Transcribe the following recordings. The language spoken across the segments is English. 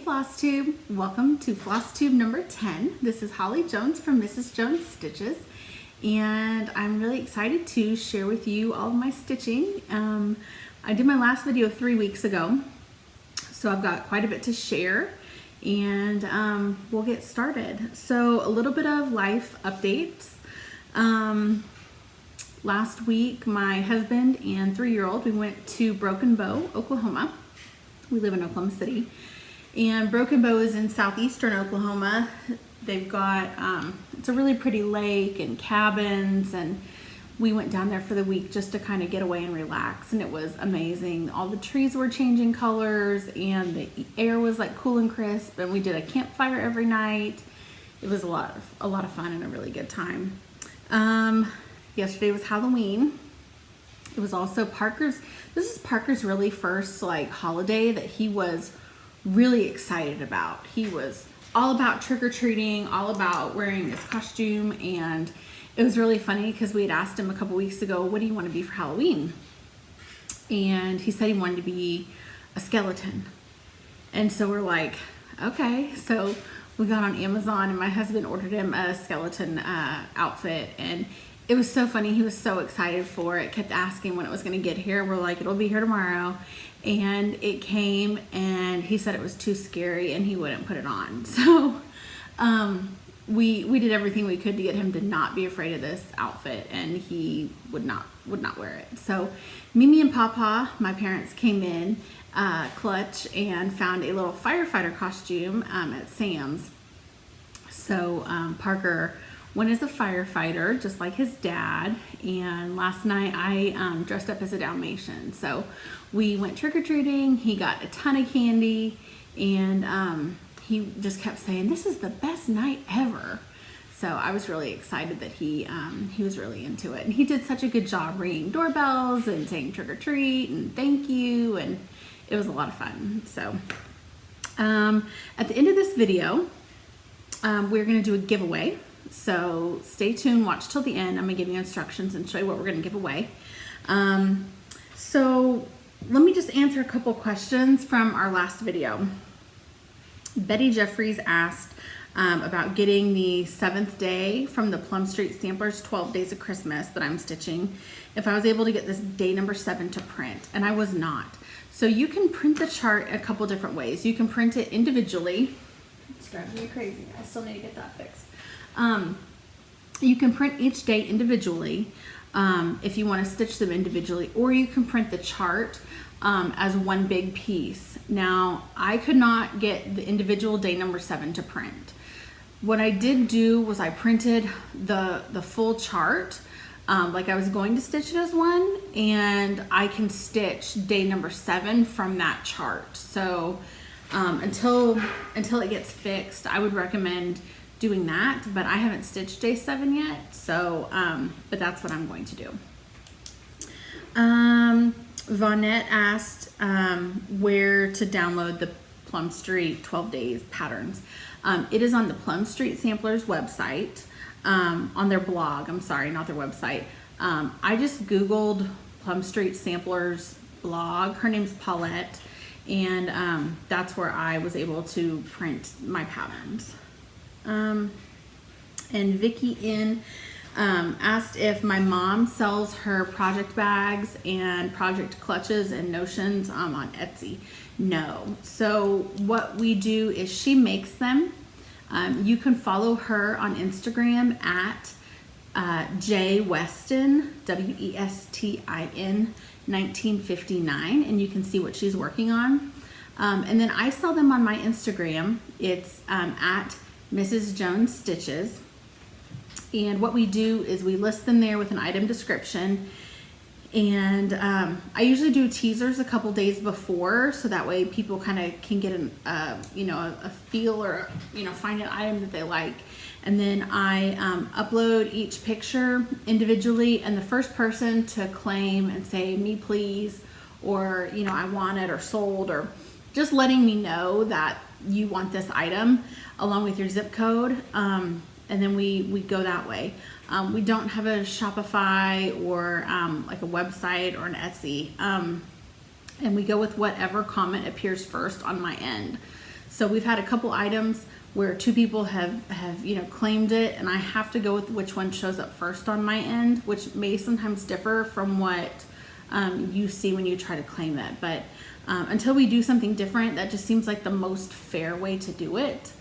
Flosstube, welcome to Flosstube number 10. This is Holly Jones from Mrs. Jones Stitches, and I'm really excited to share with you all of my stitching. I did my last video 3 weeks ago, so I've got quite a bit to share, and we'll get started. So a little bit of life updates. Last week, my husband and 3-year-old, we went to Broken Bow, Oklahoma. We live in Oklahoma City, and Broken Bow is in southeastern Oklahoma. They've got, it's a really pretty lake and cabins, and we went down there for the week just to kind of get away and relax, and it was amazing. All the trees were changing colors, and the air was like cool and crisp, and we did a campfire every night. It was a lot of fun and a really good time. Yesterday was Halloween. It was also this is Parker's really first like holiday that he was really excited about. He was all about trick-or-treating, all about wearing his costume, and it was really funny because we had asked him a couple weeks ago, what do you want to be for Halloween? And he said he wanted to be a skeleton. And so we're like, okay. So we got on Amazon and my husband ordered him a skeleton outfit, and it was so funny. He was so excited for it, kept asking when it was going to get here. We're like, it'll be here tomorrow. And it came, and he said it was too scary and he wouldn't put it on. So we did everything we could to get him to not be afraid of this outfit, and he would not wear it. So Mimi and Papa, my parents, came in clutch and found a little firefighter costume at Sam's. So Parker went as a firefighter, just like his dad, and last night I dressed up as a Dalmatian. So we went trick-or-treating. He got a ton of candy, and he just kept saying, this is the best night ever. So I was really excited that he was really into it, and he did such a good job ringing doorbells and saying trick-or-treat and thank you, and it was a lot of fun. So at the end of this video, we're going to do a giveaway. So stay tuned, watch till the end. I'm gonna give you instructions and show you what we're gonna give away. So let me just answer a couple questions from our last video. Betty Jeffries asked about getting the 7th day from the Plum Street Samplers 12 Days of Christmas that I'm stitching, if I was able to get this day number 7 to print, and I was not. So you can print the chart a couple different ways. You can print it individually. It's driving me crazy. I still need to get that fixed. You can print each day individually if you want to stitch them individually, or you can print the chart as one big piece. Now, I could not get the individual day number 7 to print. What I did do was I printed the full chart like I was going to stitch it as one, and I can stitch day number 7 from that chart. So until it gets fixed, I would recommend doing that, but I haven't stitched day 7 yet, so but that's what I'm going to do. Vonette asked where to download the Plum Street 12 Days patterns. It is on the Plum Street Samplers website, on their blog. I'm sorry, not their website. I just Googled Plum Street Samplers blog. Her name's Paulette, and that's where I was able to print my patterns. And Vicky N asked if my mom sells her project bags and project clutches and notions on Etsy. No. So what we do is she makes them. You can follow her on Instagram at J Weston, WESTIN 1959, and you can see what she's working on. And then I sell them on my Instagram. It's at Mrs. Jones Stitches, and what we do is we list them there with an item description, and I usually do teasers a couple days before, so that way people kind of can get a feel, or find an item that they like, and then I upload each picture individually, and the first person to claim and say me please, or I want it, or sold, or just letting me know that you want this item along with your zip code, and then we go that way. We don't have a Shopify or like a website or an Etsy, and we go with whatever comment appears first on my end. So we've had a couple items where two people have claimed it, and I have to go with which one shows up first on my end, which may sometimes differ from what you see when you try to claim it. But until we do something different, that just seems like the most fair way to do it.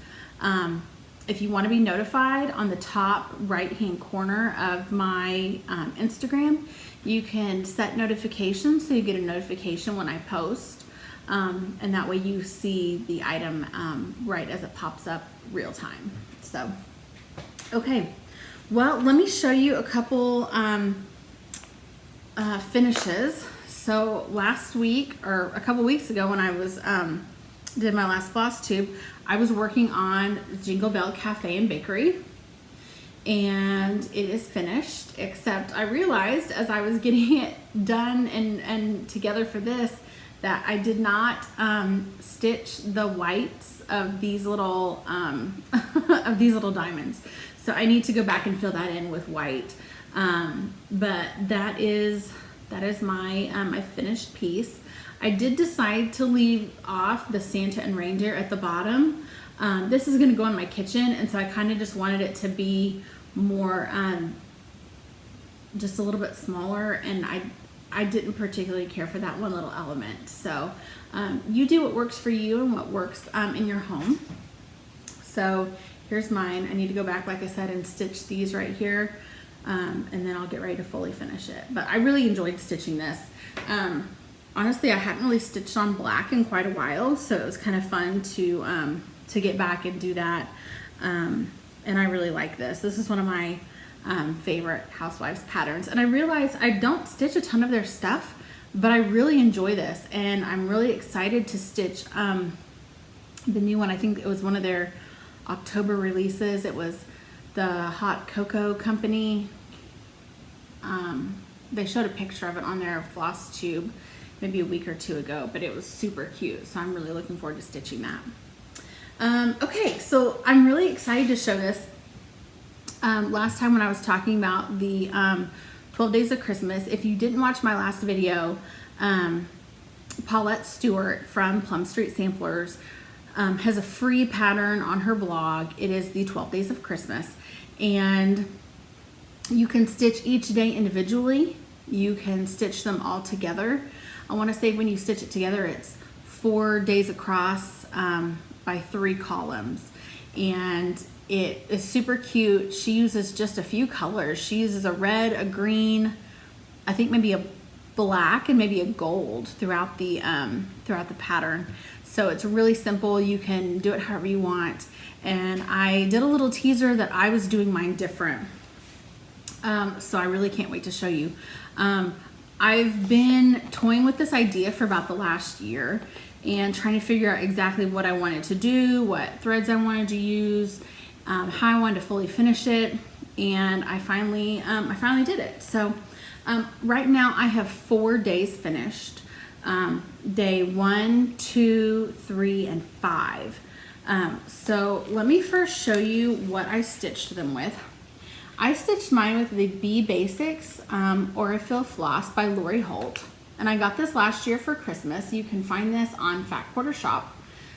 If you want to be notified, on the top right hand corner of my Instagram, you can set notifications so you get a notification when I post. And that way you see the item right as it pops up real time. So, okay. Well, let me show you a couple finishes. So last week, or a couple weeks ago, when I was did my last Flosstube, I was working on Jingle Bell Cafe and Bakery, and it is finished, except I realized as I was getting it done and together for this, that I did not stitch the whites of these little diamonds. So I need to go back and fill that in with white. But that is my my finished piece. I did decide to leave off the Santa and reindeer at the bottom. This is going to go in my kitchen, and so I kind of just wanted it to be more, just a little bit smaller, and I didn't particularly care for that one little element. So you do what works for you and what works in your home. So here's mine. I need to go back, like I said, and stitch these right here, and then I'll get ready to fully finish it. But I really enjoyed stitching this. Honestly, I hadn't really stitched on black in quite a while, so it was kind of fun to get back and do that. And I really like this. This is one of my favorite Housewives patterns, and I realize I don't stitch a ton of their stuff, but I really enjoy this, and I'm really excited to stitch the new one. I think it was one of their October releases. It was the Hot Cocoa Company. They showed a picture of it on their Flosstube maybe a week or two ago, but it was super cute, so I'm really looking forward to stitching that. Okay, so I'm really excited to show this. Last time when I was talking about the 12 Days of Christmas, if you didn't watch my last video, Paulette Stewart from Plum Street Samplers has a free pattern on her blog. It is the 12 Days of Christmas, and you can stitch each day individually. You can stitch them all together. I want to say when you stitch it together, it's 4 days across by 3 columns, and it is super cute. She uses just a few colors. She uses a red, a green, I think maybe a black, and maybe a gold throughout the pattern. So it's really simple. You can do it however you want. And I did a little teaser that I was doing mine different. So I really can't wait to show you. I've been toying with this idea for about the last year and trying to figure out exactly what I wanted to do, what threads I wanted to use, how I wanted to fully finish it, and I finally did it. So right now I have 4 days finished. Day 1, 2, 3, and 5. So let me first show you what I stitched them with. I stitched mine with the Bee Basics Aurifil Floss by Lori Holt, and I got this last year for Christmas. You can find this on Fat Quarter Shop.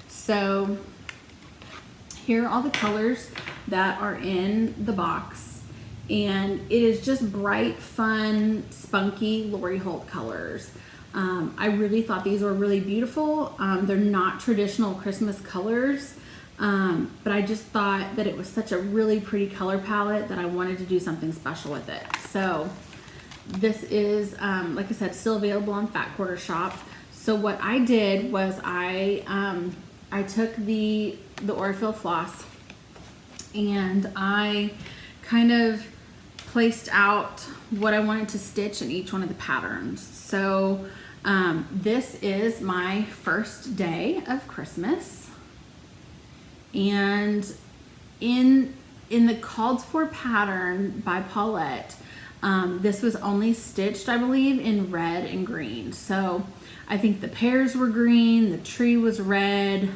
So here are all the colors that are in the box, and it is just bright, fun, spunky Lori Holt colors. I really thought these were really beautiful. They're not traditional Christmas colors, but I just thought that it was such a really pretty color palette that I wanted to do something special with it. So this is, like I said, still available on Fat Quarter Shop. So what I did was I took the Aurifil floss, and I kind of placed out what I wanted to stitch in each one of the patterns. So this is my first day of Christmas, and in the called for pattern by Paulette, this was only stitched, I believe, in red and green. So I think the pears were green, the tree was red.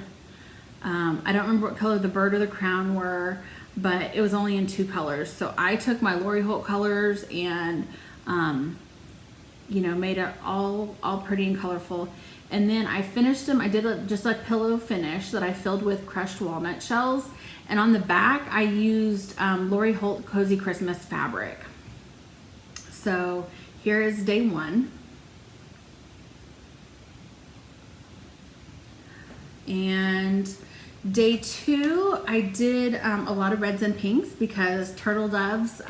I don't remember what color the bird or the crown were, but it was only in 2 colors. So I took my Lori Holt colors and I kind of played around with the colors. So I really enjoyed this. So I'm really excited to show you what I stitched with. So you know, made it all pretty and colorful. And then I finished them. I did just a pillow finish that I filled with crushed walnut shells. And on the back, I used Lori Holt Cozy Christmas fabric. So here is day 1. And day 2, I did a lot of reds and pinks because turtle doves,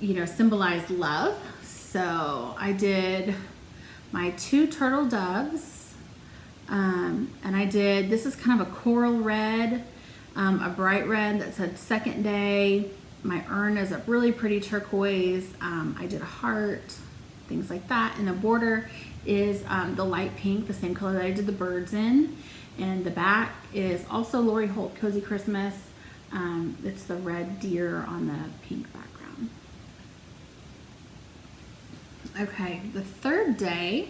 you know, symbolize love. So I did my 2 turtle doves, and I did, this is kind of a coral red, a bright red that said second day. My urn is a really pretty turquoise. I did a heart, things like that. And the border is the light pink, the same color that I did the birds in. And the back is also Lori Holt Cozy Christmas. It's the red deer on the pink background. Okay, the third day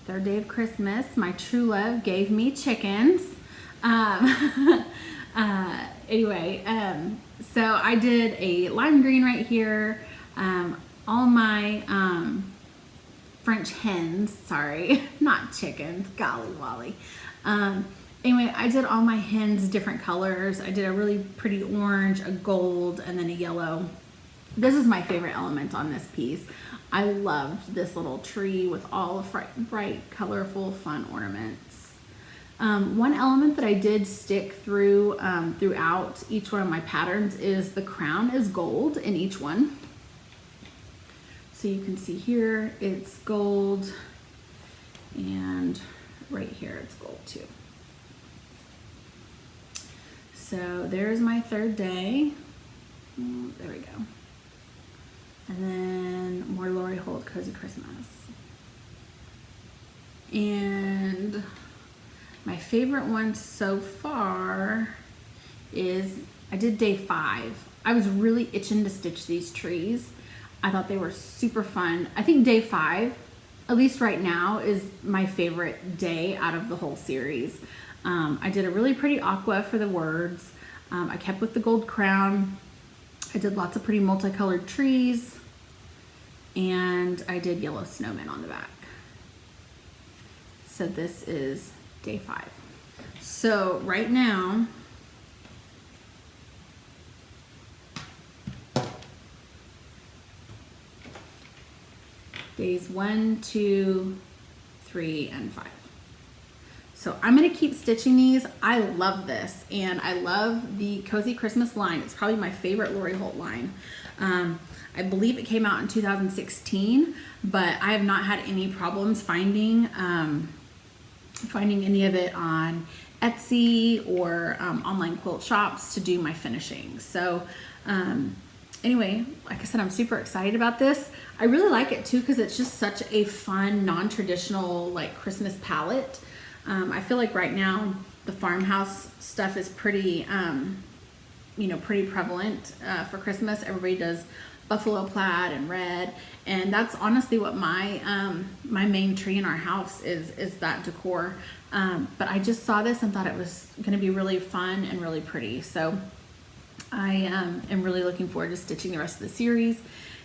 of Christmas, my true love gave me chickens. Anyway, so I did a lime green right here. All my French hens, sorry, not chickens, golly wolly. Anyway, I did all my hens different colors. I did a really pretty orange, a gold, and then a yellow. This is my favorite element on this piece. I loved this little tree with all the bright, colorful, fun ornaments. One element that I did stick through throughout each one of my patterns is the crown is gold in each one. So you can see here it's gold, and right here it's gold too. So there's my third day. There we go. And then more Lori Holt Cozy Christmas. And my favorite one so far is, I did day 5. I was really itching to stitch these trees. I thought they were super fun. I think day 5, at least right now, is my favorite day out of the whole series. I did a really pretty aqua for the words. I kept with the gold crown. I did lots of pretty multicolored trees, and I did yellow snowmen on the back. So this is day 5. So right now, days 1, 2, 3, and 5. So I'm gonna keep stitching these. I love this, and I love the Cozy Christmas line. It's probably my favorite Lori Holt line. I believe it came out in 2016, but I have not had any problems finding any of it on Etsy or online quilt shops to do my finishing. So anyway, like I said, I'm super excited about this. I really like it too because it's just such a fun, non-traditional like Christmas palette. I feel like right now the farmhouse stuff is pretty, you know, pretty prevalent for Christmas. Everybody does buffalo plaid and red, and that's honestly what my my main tree in our house is that decor. But I just saw this and thought it was going to be really fun and really pretty. So I am really looking forward to stitching the rest of the series,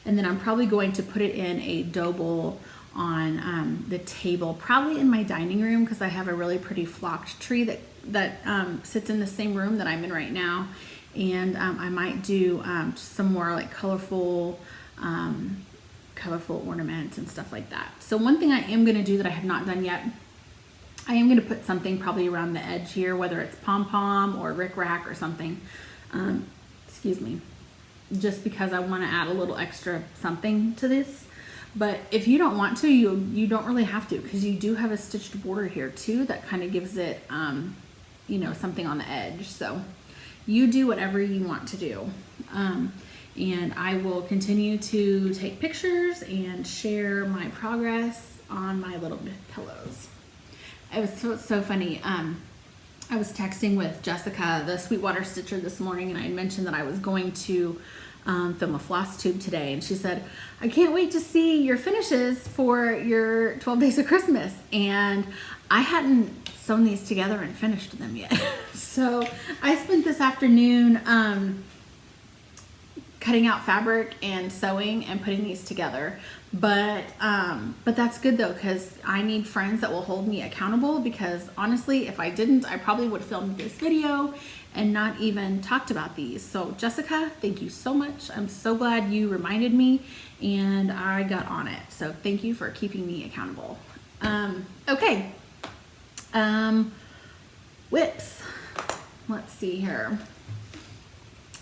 and then I'm probably going to put it in a dough bowl on the table, probably in my dining room, because I have a really pretty flocked tree that sits in the same room that I'm in right now. And I might do just some more like colorful ornaments and stuff like that. So one thing I am going to do that I have not done yet, I am going to put something probably around the edge here, whether it's pom-pom or rickrack or something. Excuse me. Just because I want to add a little extra something to this. But if you don't want to, you don't really have to, because you do have a stitched border here too that kind of gives it, you know, something on the edge. So you do whatever you want to do. And I will continue to take pictures and share my progress on my little pillows. It was so funny. I was texting with Jessica, the Sweetwater Stitcher, this morning, and I had mentioned that I was going to film a Flosstube today, and she said, I can't wait to see your finishes for your 12 Days of Christmas. And I hadn't sewn these together and finished them yet. So I spent this afternoon cutting out fabric and sewing and putting these together. But that's good though, because I need friends that will hold me accountable, because honestly, if I didn't, I probably would have filmed this video and not even talked about these. So Jessica, thank you so much. I'm so glad you reminded me and I got on it. So thank you for keeping me accountable. Okay. Whips. Let's see here.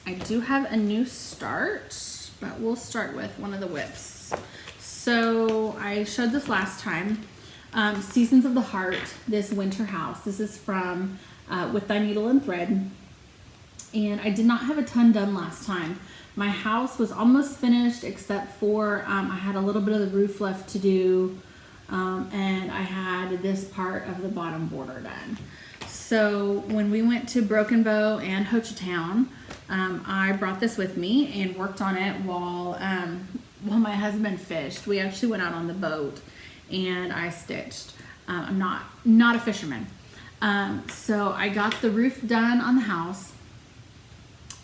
I do have a new start, but we'll start with one of the whips. So I showed this last time. Seasons of the Heart, this winter house. This is from With Thy Needle and Thread. And I did not have a ton done last time. My house was almost finished, except for I had a little bit of the roof left to do. And I had this part of the bottom border done. So when we went to Broken Bow and Hochatown, I brought this with me and worked on it while my husband fished. We actually went out on the boat and I stitched. I'm not a fisherman. So I got the roof done on the house.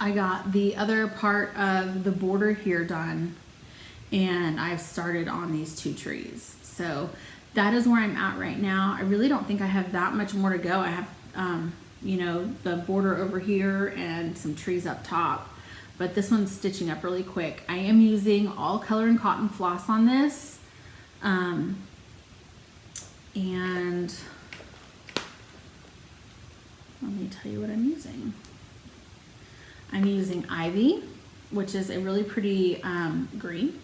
I got the other part of the border here done, and I've started on these 2 trees. So that is where I'm at right now. I really don't think I have that much more to go. I have, you know, the border over here and some trees up top, but this one's stitching up really quick. I am using all color and cotton floss on this. And let me tell you what I'm using. I'm using Ivy, which is a really pretty green.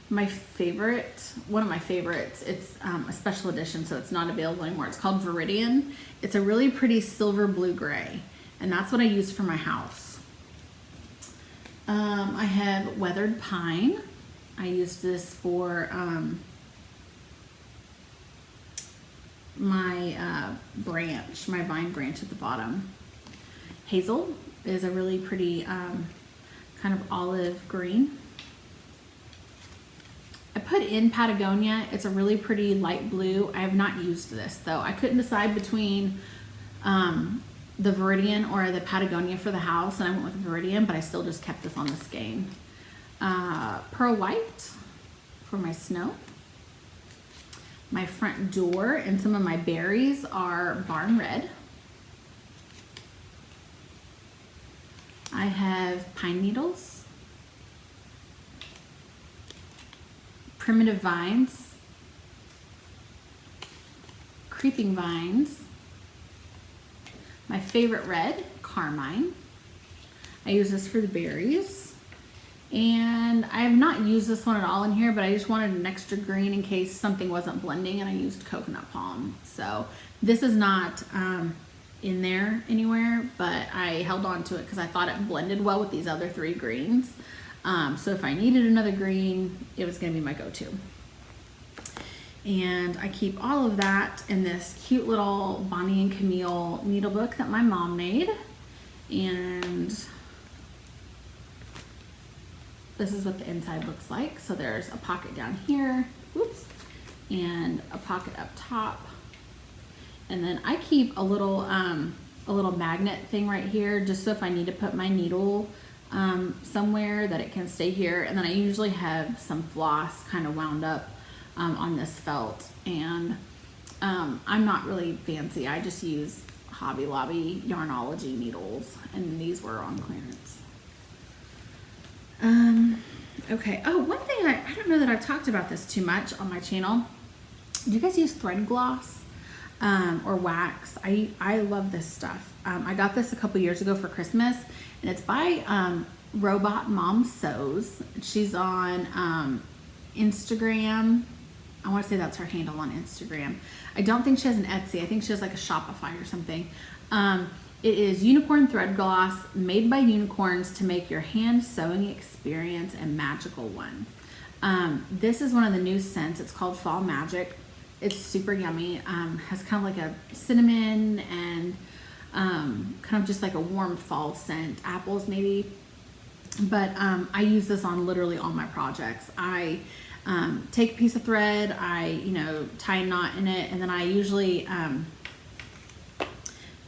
My favorite, one of my favorites, it's a special edition, so it's not available anymore. It's called Viridian. It's a really pretty silver blue gray, and that's what I use for my house. I have Weathered Pine. I used this for my branch, my vine branch at the bottom. Hazel is a really pretty kind of olive green. I put in Patagonia. It's a really pretty light blue. I have not used this though. I couldn't decide between the Viridian or the Patagonia for the house, and I went with Viridian, but I still just kept this on the skein. Pearl White for my snow. My front door and some of my berries are Barn Red. I have Pine Needles, Primitive Vines, Creeping Vines, my favorite red, Carmine. I use this for the berries. And I have not used this one at all in here, but I just wanted an extra green in case something wasn't blending, and I used Coconut Palm. So this is not in there anywhere, but I held on to it because I thought it blended well with these other 3 greens. So if I needed another green, it was going to be my go-to. And I keep all of that in this cute little Bonnie and Camille needle book that my mom made. And this is what the inside looks like. So there's a pocket down here, whoops, and a pocket up top. And then I keep a little magnet thing right here, just so if I need to put my needle somewhere that it can stay here. And then I usually have some floss kind of wound up on this felt. And I'm not really fancy. I just use Hobby Lobby Yarnology needles, and these were on clearance. Okay. Oh, one thing I don't know that I've talked about this too much on my channel. Do you guys use thread gloss or wax? I love this stuff. I got this a couple years ago for Christmas, and it's by Robot Mom Sews. She's on Instagram. I want to say that's her handle on Instagram. I don't think she has an Etsy. I think she has like a Shopify or something. It is unicorn thread gloss made by unicorns to make your hand sewing experience a magical one. This is one of the new scents. It's called Fall Magic. It's super yummy. Has kind of like a cinnamon and kind of just like a warm fall scent, apples maybe. But I use this on literally all my projects. I take a piece of thread, I tie a knot in it, and then I usually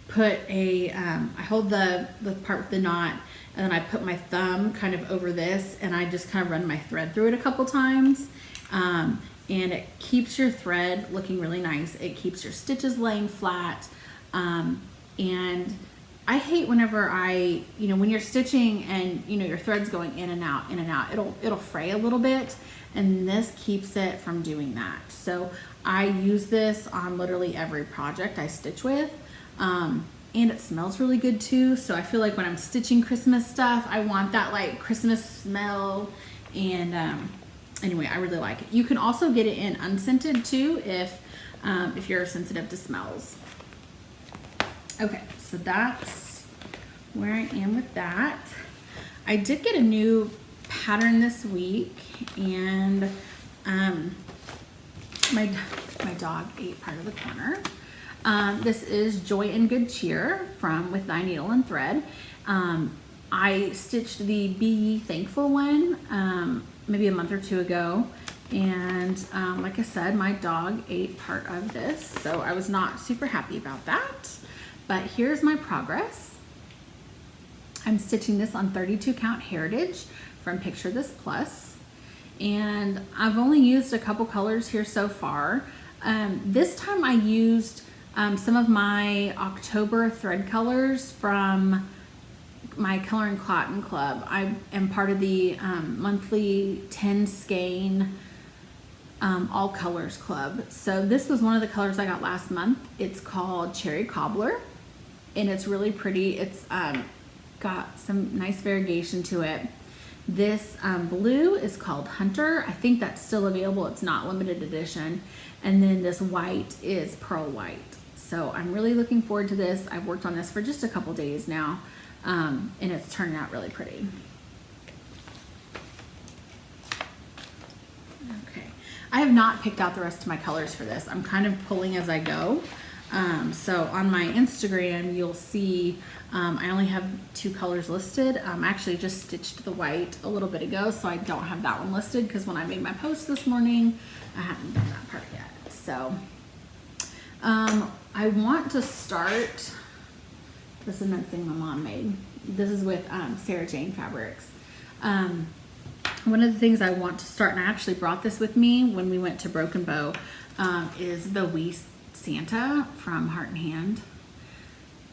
put I hold the part with the knot, and then I put my thumb kind of over this, and I just kind of run my thread through it a couple times. And it keeps your thread looking really nice. It keeps your stitches laying flat. And I hate whenever when you're stitching and your thread's going in and out, it'll fray a little bit, and this keeps it from doing that. So I use this on literally every project I stitch with. And it smells really good too. So I feel like when I'm stitching Christmas stuff, I want that like Christmas smell. And anyway, I really like it. You can also get it in unscented too if you're sensitive to smells. Okay, so that's where I am with that. I did get a new pattern this week, and my dog ate part of the corner. This is Joy and Good Cheer from With Thy Needle and Thread. I stitched the Be Ye Thankful one maybe a month or two ago, and like I said, my dog ate part of this, so I was not super happy about that. But here's my progress. I'm stitching this on 32 count Heritage from Picture This Plus, and I've only used a couple colors here so far. This time I used some of my October thread colors from my Color and Cotton Club. I am part of the monthly 10 skein all colors club. So this was one of the colors I got last month. It's called Cherry Cobbler, and it's really pretty. It's got some nice variegation to it. This blue is called Hunter. I think that's still available. It's not limited edition. And then this white is Pearl White. So I'm really looking forward to this. I've worked on this for just a couple days now, and it's turning out really pretty. Okay, I have not picked out the rest of my colors for this. I'm kind of pulling as I go. So on my Instagram, you'll see I only have 2 colors listed. I actually just stitched the white a little bit ago, so I don't have that one listed because when I made my post this morning, I haven't done that part yet. So I want to start, this is another thing my mom made. This is with Sarah Jane Fabrics. One of the things I want to start, and I actually brought this with me when we went to Broken Bow, is the Wee Santa from Heart and Hand.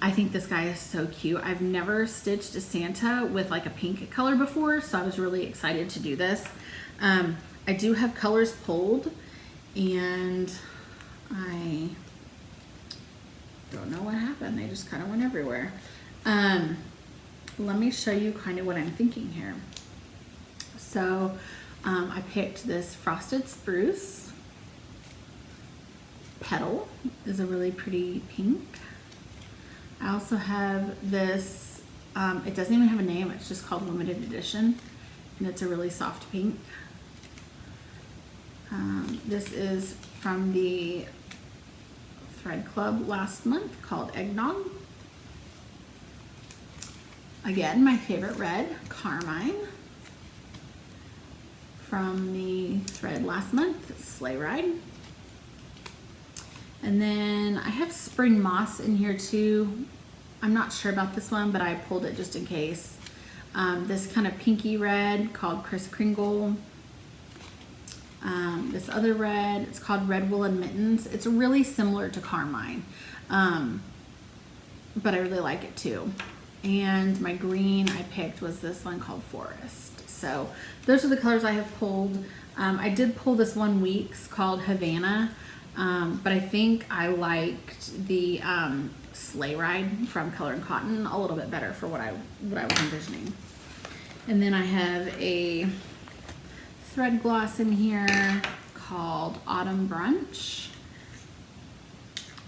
I think this guy is so cute. I've never stitched a Santa with like a pink color before, so I was really excited to do this. I do have colors pulled, and I don't know what happened. They just kind of went everywhere. Let me show you kind of what I'm thinking here. So I picked this Frosted Spruce. Petal is a really pretty pink. I also have this, it doesn't even have a name, it's just called Limited Edition, and it's a really soft pink. This is from the Thread Club last month called Eggnog. Again, my favorite red, Carmine. From the thread last month, Sleigh Ride. And then I have Spring Moss in here too. I'm not sure about this one, but I pulled it just in case. This kind of pinky red called Kris Kringle. This other red, it's called Red Woolen Mittens. It's really similar to Carmine, but I really like it too. And my green I picked was this one called Forest. So those are the colors I have pulled. I did pull this one week's called Havana, but I think I liked the Sleigh Ride from Color and Cotton a little bit better for what I was envisioning. And then I have a thread gloss in here called Autumn Brunch,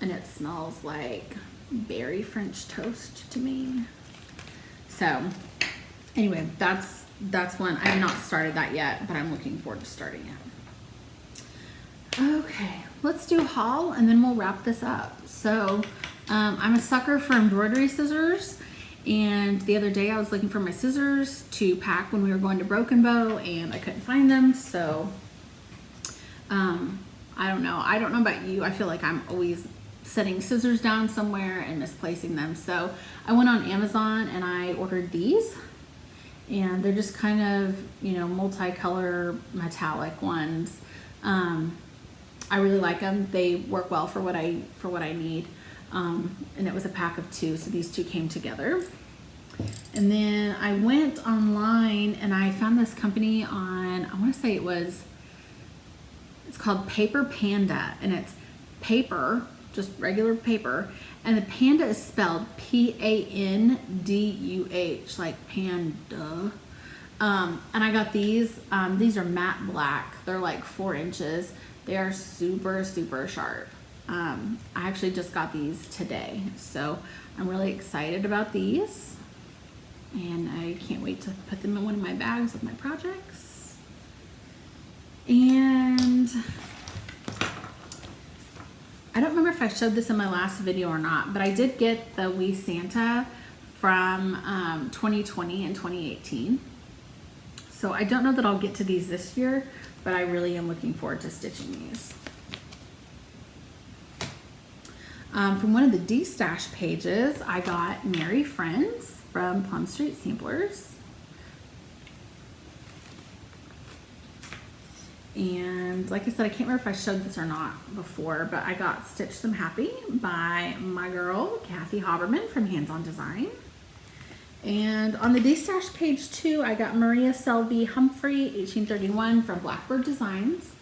and it smells like berry French toast to me. So anyway, that's one. I have not started that yet, but I'm looking forward to starting it. Okay, let's do a haul and then we'll wrap this up. So I'm a sucker for embroidery scissors, and the other day I was looking for my scissors to pack when we were going to Broken Bow and I couldn't find them. So I don't know about you. I feel like I'm always setting scissors down somewhere and misplacing them. So I went on Amazon and I ordered these. and they're just kind of, you know, multicolor metallic ones. I really like them. They work well for what I need. And it was a pack of 2, so these 2 came together. And then I went online and I found this company on, I want to say it's called Paper Panda, and it's paper, just regular paper, and the panda is spelled Panduh, like Panduh. And I got these. These are matte black. They're like 4 inches. They are super, super sharp. I actually just got these today, so I'm really excited about these. And I can't wait to put them in one of my bags with my projects. And I don't remember if I showed this in my last video or not, but I did get the Wee Santa from 2020 and 2018. So I don't know that I'll get to these this year, but I really am looking forward to stitching these. From one of the D-Stash pages, I got Merry Friends from Plum Street Samplers. And like I said, I can't remember if I showed this or not before, but I got Stitch Some Happy by my girl, Kathy Haberman from Hands On Design. And on the D-Stash page too, I got Maria Selby Humphrey, 1831 from Blackbird Designs.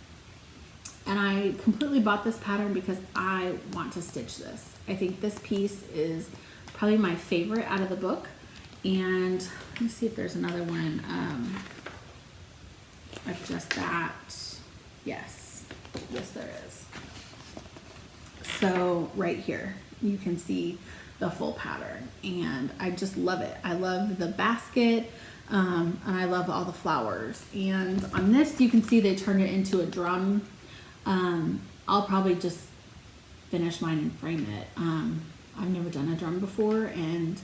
And I completely bought this pattern because I want to stitch this. I think this piece is probably my favorite out of the book. And let me see if there's another one of just that. Yes, there is. So right here, you can see the full pattern, and I just love it. I love the basket, and I love all the flowers. And on this, you can see they turned it into a drum. I'll probably just finish mine and frame it. I've never done a drum before, and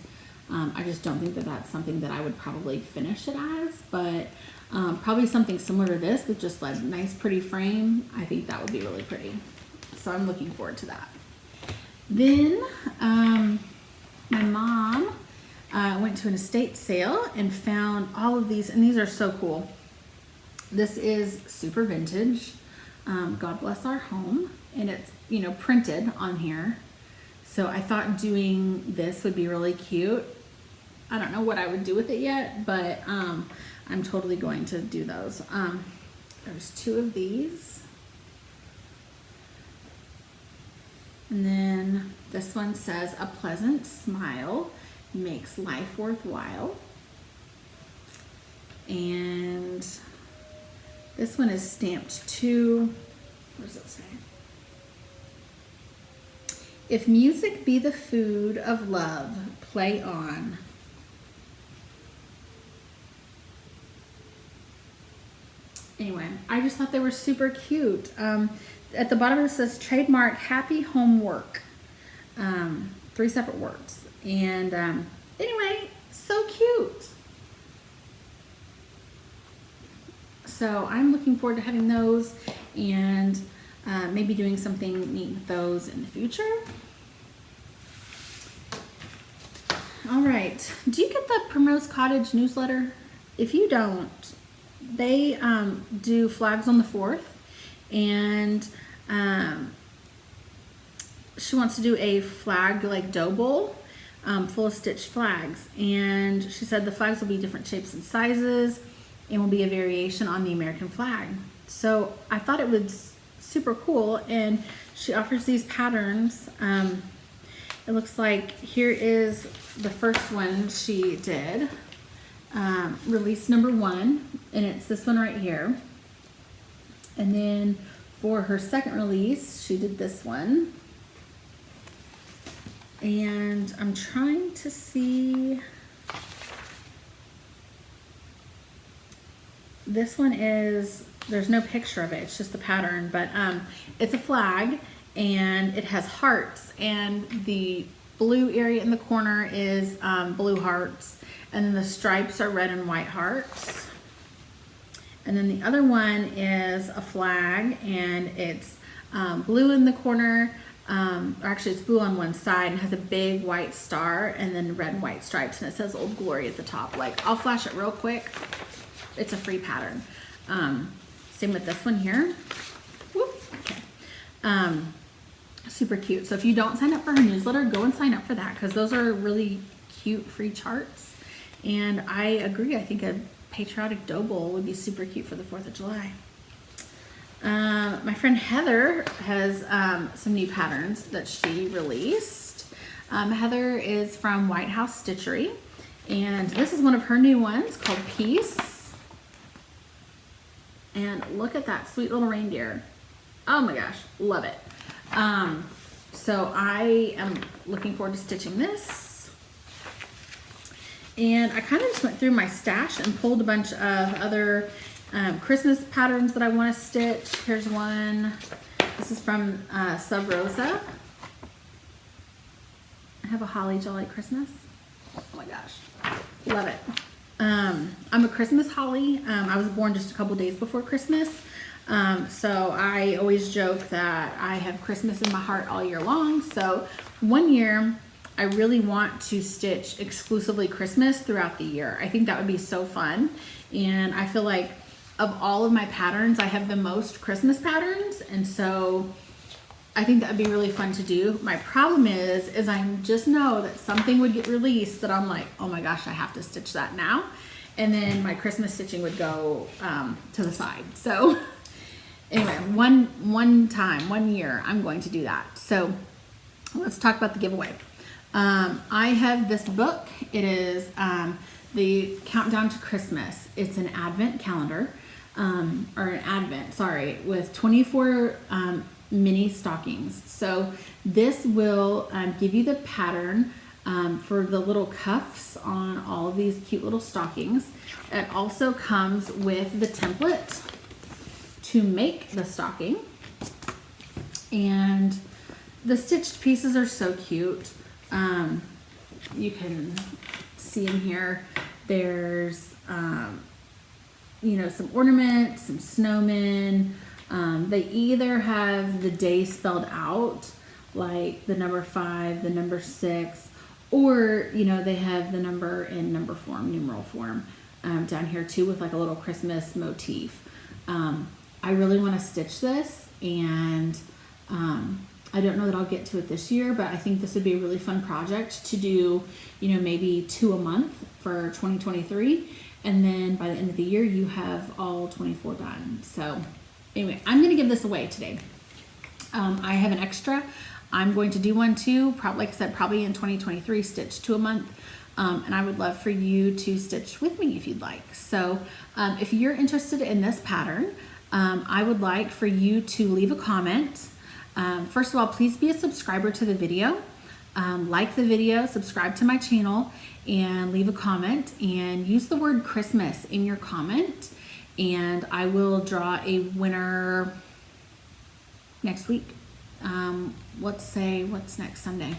I just don't think that that's something that I would probably finish it as, but probably something similar to this with just like a nice pretty frame. I think that would be really pretty. So I'm looking forward to that. Then my mom went to an estate sale and found all of these, and these are so cool. This is super vintage. God Bless Our Home, and it's, you know, printed on here. So I thought doing this would be really cute. I don't know what I would do with it yet, but I'm totally going to do those. There's 2 of these. And then this one says, a pleasant smile makes life worthwhile. And this one is stamped to, what does it say? If music be the food of love, play on. Anyway, I just thought they were super cute. At the bottom it says trademark happy homework. 3 separate words. And anyway, so cute. So I'm looking forward to having those and maybe doing something neat with those in the future. All right, do you get the Primrose Cottage newsletter? If you don't, they do flags on the 4th, and she wants to do a flag like dough bowl full of stitched flags, and she said the flags will be different shapes and sizes and will be a variation on the American flag. So I thought it was super cool, and she offers these patterns. It looks like here is the first one she did, release number 1, and it's this one right here. And then for her second release, she did this one. And I'm trying to see, this one is, there's no picture of it, it's just the pattern, but it's a flag, and it has hearts, and the blue area in the corner is blue hearts, and then the stripes are red and white hearts. And then the other one is a flag, and it's blue in the corner, or actually it's blue on one side and has a big white star and then red and white stripes, and it says Old Glory at the top. Like, I'll flash it real quick. It's a free pattern. Same with this one here. Whoop, okay. Super cute. So if you don't sign up for her newsletter, go and sign up for that, because those are really cute free charts. And I agree, I think a patriotic dough bowl would be super cute for the 4th of July. My friend Heather has some new patterns that she released. Heather is from White House Stitchery, and this is one of her new ones called Peace. And look at that sweet little reindeer. Oh my gosh, love it. So I am looking forward to stitching this. And I kind of just went through my stash and pulled a bunch of other Christmas patterns that I want to stitch. Here's one. This is from Sub Rosa. I have a holly jolly Christmas. Oh my gosh, love it. I'm a Christmas holly. I was born just a couple days before Christmas. So I always joke that I have Christmas in my heart all year long. So one year I really want to stitch exclusively Christmas throughout the year. I think that would be so fun. And I feel like of all of my patterns, I have the most Christmas patterns. And so I think that would be really fun to do. My problem is I just know that something would get released that I'm like, oh my gosh, I have to stitch that now. And then my Christmas stitching would go to the side. So anyway, one year, I'm going to do that. So let's talk about the giveaway. I have this book. It is the Countdown to Christmas. It's an advent calendar, or an advent, sorry, with 24 mini stockings. So this will give you the pattern for the little cuffs on all of these cute little stockings. It also comes with the template to make the stocking, and the stitched pieces are so cute. You can see in here, there's you know, some ornaments, some snowmen. They either have the day spelled out, like the number 5, the number 6, or, you know, they have the number in number form, numeral form, down here too, with like a little Christmas motif. I really want to stitch this, and I don't know that I'll get to it this year, but I think this would be a really fun project to do, you know, maybe 2 a month for 2023. And then by the end of the year, you have all 24 done. So anyway, I'm going to give this away today. I have an extra. I'm going to do one too, probably, like I said, probably in 2023, stitch 2 a month. And I would love for you to stitch with me if you'd like. So if you're interested in this pattern, I would like for you to leave a comment. First of all, please be a subscriber to the video. Like the video, subscribe to my channel, and leave a comment, and use the word Christmas in your comment, and I will draw a winner next week. Let's say, what's next Sunday?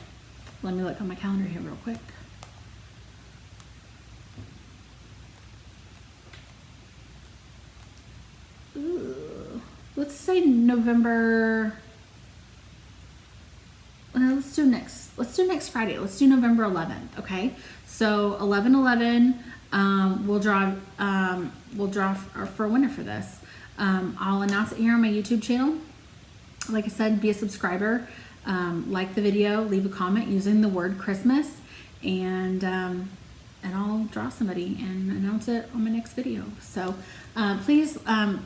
Let me look on my calendar here real quick. Ooh, let's say November. Let's do next Friday. Let's do November 11th. Okay. So 11/11, we'll draw for a winner for this. I'll announce it here on my YouTube channel. Like I said, be a subscriber, like the video, leave a comment using the word Christmas, and I'll draw somebody and announce it on my next video. So please,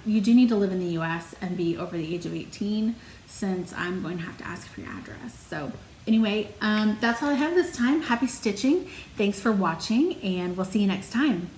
you do need to live in the US and be over the age of 18, since I'm going to have to ask for your address. So anyway, that's all I have this time. Happy stitching. Thanks for watching, and we'll see you next time.